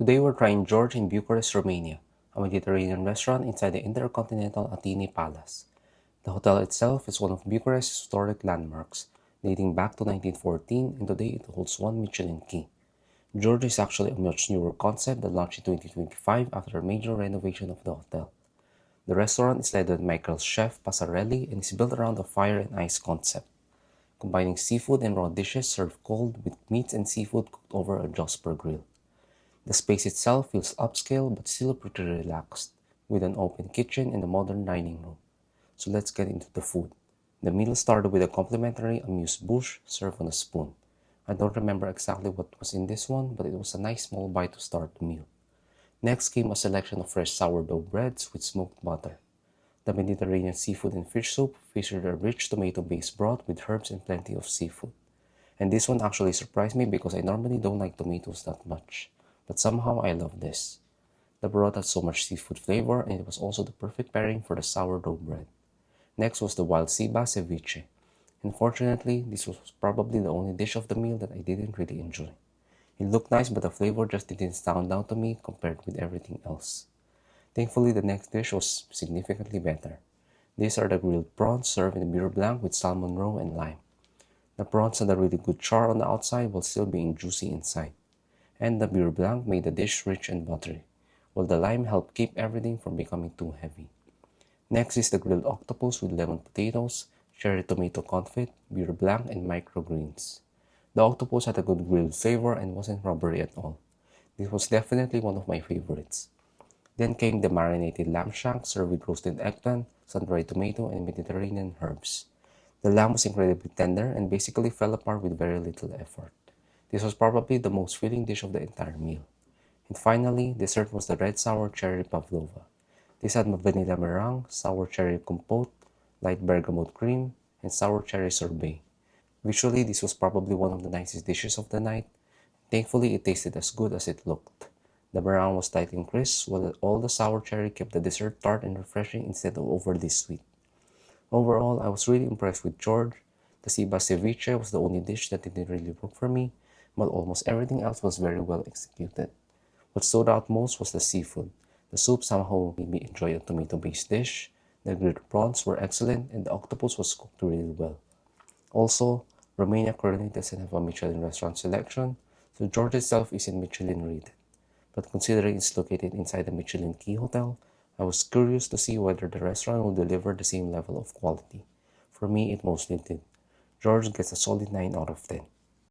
Today we're trying JORJ in Bucharest, Romania, a Mediterranean restaurant inside the InterContinental Athénée Palace. The hotel itself is one of Bucharest's historic landmarks, dating back to 1914, and today it holds one Michelin key. JORJ is actually a much newer concept that launched in 2025 after a major renovation of the hotel. The restaurant is led by Michael's chef Passarelli and is built around a fire and ice concept, combining seafood and raw dishes served cold with meats and seafood cooked over a Josper grill. The space itself feels upscale but still pretty relaxed, with an open kitchen and a modern dining room. So let's get into the food. The meal started with a complimentary amuse-bouche served on a spoon. I don't remember exactly what was in this one, but it was a nice small bite to start the meal. Next came a selection of fresh sourdough breads with smoked butter. The Mediterranean seafood and fish soup featured a rich tomato-based broth with herbs and plenty of seafood. And this one actually surprised me because I normally don't like tomatoes that much. But somehow I love this. The broth had so much seafood flavor, and it was also the perfect pairing for the sourdough bread. Next was the wild Seabass ceviche. Unfortunately, this was probably the only dish of the meal that I didn't really enjoy. It looked nice, but the flavor just didn't stand out to me compared with everything else. Thankfully, the next dish was significantly better. These are the grilled prawns served in a beurre blanc with salmon roe and lime. The prawns had a really good char on the outside while still being juicy inside. And the beurre blanc made the dish rich and buttery, while the lime helped keep everything from becoming too heavy. Next is the grilled octopus with lemon potatoes, cherry tomato confit, beurre blanc, and microgreens. The octopus had a good grilled flavor and wasn't rubbery at all. This was definitely one of my favorites. Then came the marinated lamb shank served with roasted eggplant, sun-dried tomato, and Mediterranean herbs. The lamb was incredibly tender and basically fell apart with very little effort. This was probably the most filling dish of the entire meal. And finally, dessert was the red sour cherry pavlova. This had vanilla meringue, sour cherry compote, light bergamot cream, and sour cherry sorbet. Visually, this was probably one of the nicest dishes of the night. Thankfully, it tasted as good as it looked. The meringue was light and crisp, while all the sour cherry kept the dessert tart and refreshing instead of overly sweet. Overall, I was really impressed with JORJ. The Seabass ceviche was the only dish that didn't really work for me, but almost everything else was very well executed. What stood out most was the seafood. The soup somehow made me enjoy a tomato-based dish, the grilled prawns were excellent, and the octopus was cooked really well. Also, Romania currently doesn't have a Michelin restaurant selection, so JORJ itself isn't Michelin rated. But considering it's located inside the Michelin Key Hotel, I was curious to see whether the restaurant will deliver the same level of quality. For me, it mostly did. JORJ gets a solid 9 out of 10.